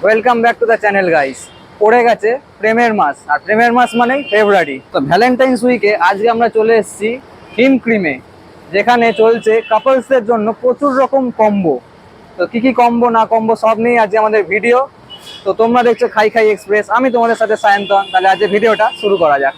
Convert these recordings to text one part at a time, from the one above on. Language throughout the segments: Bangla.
Welcome back to the channel guys. পড়ে গেছে প্রেমের মাস, আর প্রেমের মাস মানেই ফেব্রুয়ারি। তো ভ্যালেন্টাইন্স উইকে আজকে আমরা চলে এসেছি হিম ক্রিমে, যেখানে চলছে কাপলসদের জন্য প্রচুর রকম কম্বো। তো কি কি কম্বো না কম্বো সব নিয়ে আজকে আমাদের ভিডিও। তো তোমরা দেখছো খাই খাই এক্সপ্রেস, আমি তোমাদের সাথে সায়ন্তন। তাহলে আজকে ভিডিওটা শুরু করা যাক।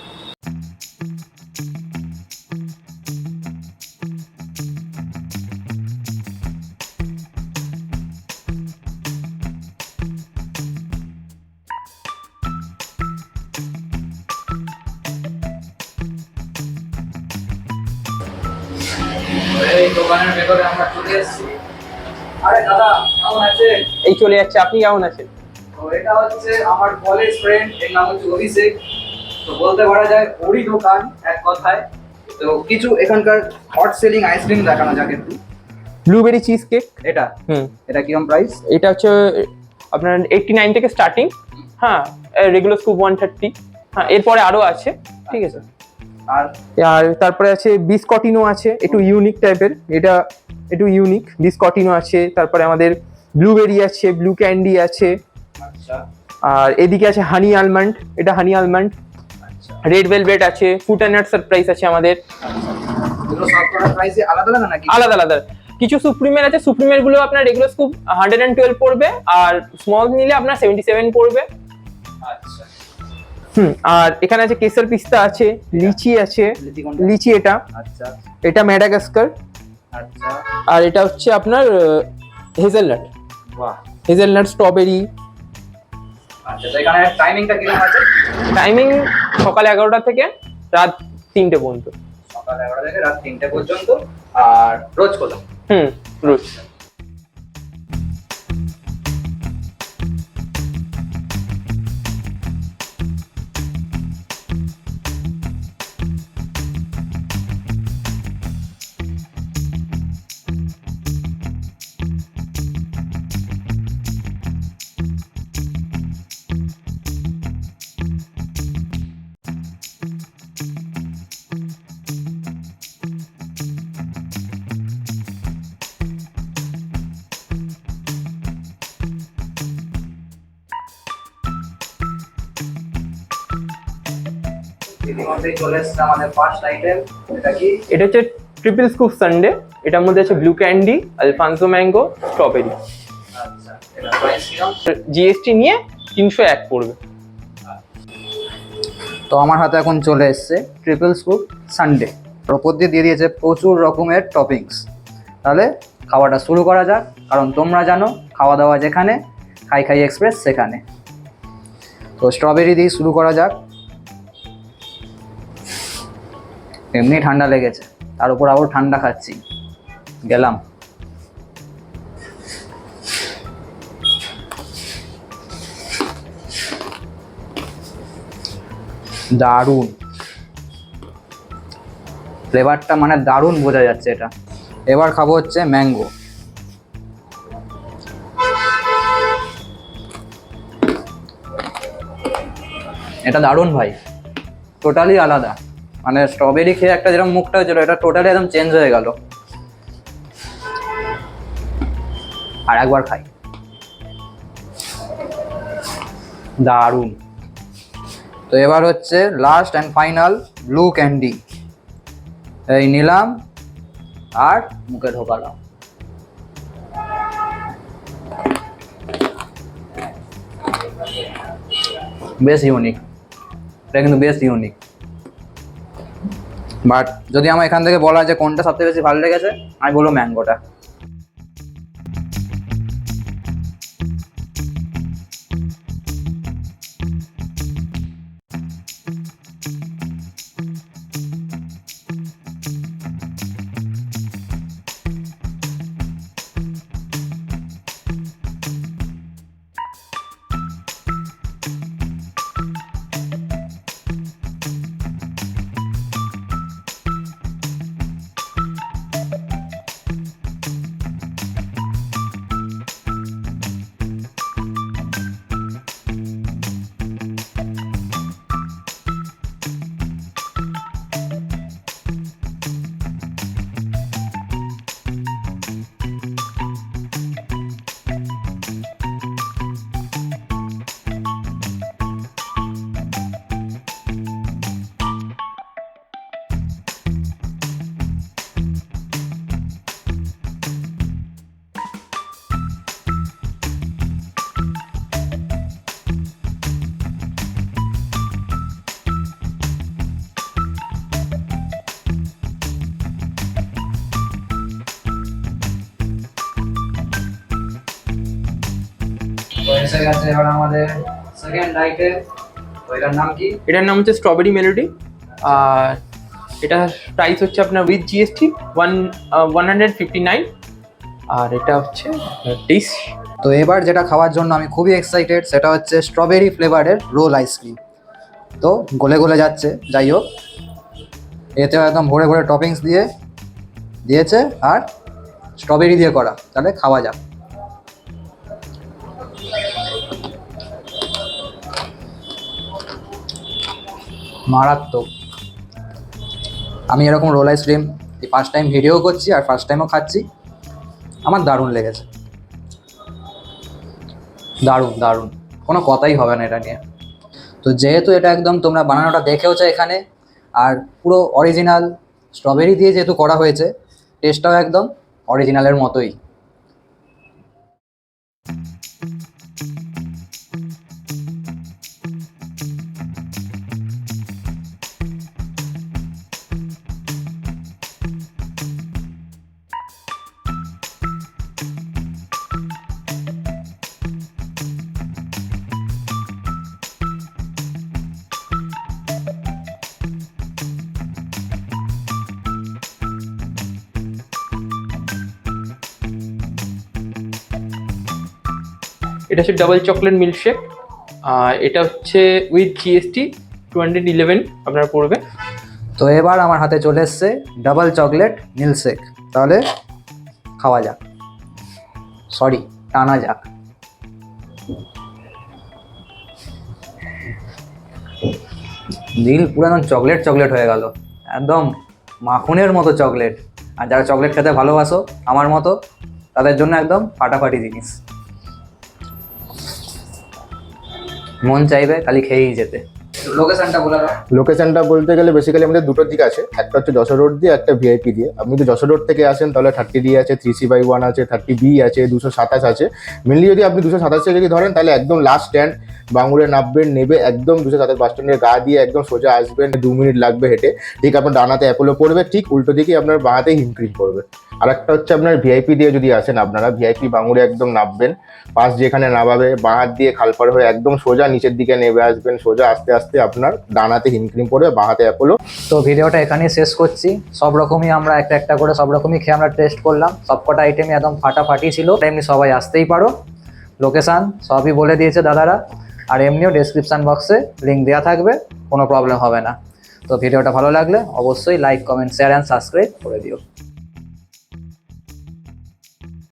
এই দোকানের ভেতরে আমরা চলে এসেছি। আরে দাদা কেমন আছেন? এই চলে যাচ্ছে। আপনি কেমন আছেন? তো এটা হচ্ছে আমার কলেজ ফ্রেন্ড, এর নাম হচ্ছে অভিষেক। তো বলতে পারা যায় ওরই দোকান এক কথায়। তো কিছু এখানকার হট সেলিং আইসক্রিম দেখানো যাক একটু। Blueberry cheese cake. এটা কিরকম প্রাইস? এটা হচ্ছে আপনার 89 থেকে স্টার্টিং। হ্যাঁ, রেগুলার স্কুপ 130। হ্যাঁ, এরপরে আরো আছে। ঠিক আছে। আর তারপরে আছে বিস্কটিনো আছে, একটু ইউনিক টাইপের। এটা একটু ইউনিক বিস্কটিনো আছে। তারপরে আমাদের ব্লুবেরি আছে, ব্লু ক্যান্ডি আছে। আচ্ছা। আর এদিকে আছে হানি আলমন্ড, এটা হানি আলমন্ড। আচ্ছা। রেড ভেলভেট আছে, ফুড অ্যান্ড নাট সারপ্রাইজ আছে আমাদের। এগুলো সব কটার প্রাইসে আলাদা আলাদা নাকি? আলাদা আলাদা। কিছু সুপ্রিমের আছে, সুপ্রিমের গুলো আপনার রেগুলার স্কুপ 112 পড়বে, আর স্মল নিলে আপনার 77 পড়বে। আচ্ছা। আর এখানে আছে কেসার পিস্তা আছে, লিচি আছে। লিচি এটা। আচ্ছা। এটা ম্যাডাগাস্কার। আচ্ছা। আর এটা হচ্ছে আপনার হেজেলনাট। বাহ। Hazelnut strawberry. আচ্ছা, তো এখানে টাইমিংটা কিরকম আছে? টাইমিং সকাল 11টা থেকে রাত 3টে পর্যন্ত। সকাল 11টা থেকে রাত 3টে পর্যন্ত। আর রোজ খোলা? রোজ। ইতিমধ্যেই চলে এসেছে আমাদের ফার্স্ট আইটেম। এটা কি? এটা হচ্ছে ট্রিপল স্কুপ সানডে। এটার মধ্যে আছে blue candy, Alfonso mango, strawberry. আচ্ছা, এটা প্রাইস কিরকম? জিএসটি নিয়ে 301 পড়বে। তো আমার হাতে এখন চলে এসেছে ট্রিপল স্কুপ সানডে। ওপর দিয়ে দিয়েছে প্রচুর রকমের টপিংস। তাহলে খাওয়াটা শুরু করা যাক, কারণ তোমরা জানো খাওয়া দাওয়া যেখানে, খাই খাই এক্সপ্রেস সেখানে। তো স্ট্রবেরি দিয়ে শুরু করা যাক। এমনি ঠান্ডা লেগেছে, তার উপর আবার ঠান্ডা খাচ্ছি। গেলাম। দারুণ ফ্লেভারটা, মানে দারুণ বোঝা যাচ্ছে এটা। এবার খাবো হচ্ছে ম্যাঙ্গো। এটা দারুণ ভাই, টোটালি আলাদা। মানে স্ট্রবেরি খেয়ে একটা যেরকম মুখটা হয়েছিল, এটা টোটালি একদম চেঞ্জ হয়ে গেল। আর একবার খাই। দারুণ। তো এবার হচ্ছে last and final blue candy. এই নিলাম আর মুখে ঢোকালাম। বেশ ইউনিক, এটা কিন্তু বেশ ইউনিক। বাট যদি আমার এখান থেকে বলা হয় যে কোনটা সবথেকে বেশি ভালো লেগেছে, আমি বলবো ম্যাঙ্গোটা। এসে গেছে এবার আমাদের সেকেন্ড আইটেম। ওইটার নাম কি? এটার নাম হচ্ছে স্ট্রবেরি মেলোডি। আর এটা প্রাইস হচ্ছে আপনার উইথ জিএসটি 159। আর এটা হচ্ছে ডিশ। তো এবার যেটা খাওয়ার জন্য আমি খুবই এক্সাইটেড সেটা হচ্ছে স্ট্রবেরি ফ্লেভারের রোল আইসক্রিম। তো গলে গলে যাচ্ছে, যাই হোক এতে একদম ভরে ভরে টপিংস দিয়েছে আর স্ট্রবেরি দিয়ে করা, তাহলে খাওয়া যাক। মারাত্মক। আমি এরকম রোল আইসক্রিম এই ফার্স্ট টাইম ভিডিও করছি আর ফার্স্ট টাইমও খাচ্ছি, আমার দারুণ লেগেছে, দারুণ দারুণ, কোনো কথাই হবে না এটা নিয়ে। তো যেহেতু এটা একদম তোমরা বানানোটা দেখেওছো এখানে, আর পুরো অরিজিনাল স্ট্রবেরি দিয়ে যেহেতু করা হয়েছে, টেস্টটাও একদম অরিজিনালের মতোই। এটা হচ্ছে ডাবল চকলেট মিল্কশেক। আর এটা হচ্ছে উইথ জিএসটি 211 আপনার পড়বে। তো এবার আমার হাতে চলে এসছে ডাবল চকলেট মিল্কশেক, তাহলে খাওয়া যাক, সরি টানা যাক। দিল পুরো একদম চকলেট চকলেট হয়ে গেল, একদম মাখনের মতো চকলেট। আর যারা চকলেট খেতে ভালোবাসো আমার মতো, তাদের জন্য একদম ফাটাফাটি জিনিস, মন চাইবে খালি খেয়েই যেতে। লোকেশনটা বলে দাও। লোকেশনটা বলতে গেলে বেসিক্যালি আমাদের দুটো দিক আছে, একটা হচ্ছে যশোর রোড দিয়ে, একটা ভিআইপি দিয়ে। আপনি যদি যশোর রোড থেকে আসেন তাহলে 30D আছে, 3C/1 আছে, 30B আছে, 227 আছে। মেনলি যদি আপনি 227 যদি ধরেন তাহলে একদম লাস্ট স্ট্যান্ড বাঙ্গুরে নামবেন, নেবে একদম 227 বাস স্ট্যান্ডের গা দিয়ে একদম সোজা আসবেন, 2 মিনিট লাগবে হেঁটে। ঠিক আপনার ডানাতে অ্যাপোলো পড়বে, ঠিক উল্টো দিকে আপনার বাঁহাতে হিমক্রিম পড়বে। আর একটা হচ্ছে আপনার ভিআইপি দিয়ে যদি আসেন, আপনারা ভিআইপি বাঙ্গুরে একদম নামবেন, পাশ যেখানে নামাবে বাঁ হাত দিয়ে খালপাড় হয়ে একদম সোজা নিচের দিকে নেমে আসবেন, সোজা আস্তে আস্তে আপনার ডানাতে হিমক্রিম পড়বে, বাঁ হাতে অ্যাপোলো। তো ভিডিওটা এখানেই শেষ করছি। সব রকমই আমরা একটা একটা করে সব রকমই খেয়ে আমরা টেস্ট করলাম, সবকটা আইটেমই একদম ফাটাফাটি ছিল। এমনি সবাই আসতেই পারো, লোকেশান সবই বলে দিয়েছে দাদারা, আর এমনিও ডেসক্রিপশান বক্সে লিঙ্ক দেওয়া থাকবে, কোনো প্রবলেম হবে না। তো ভিডিওটা ভালো লাগলে অবশ্যই like, comment, share and subscribe করে দিও।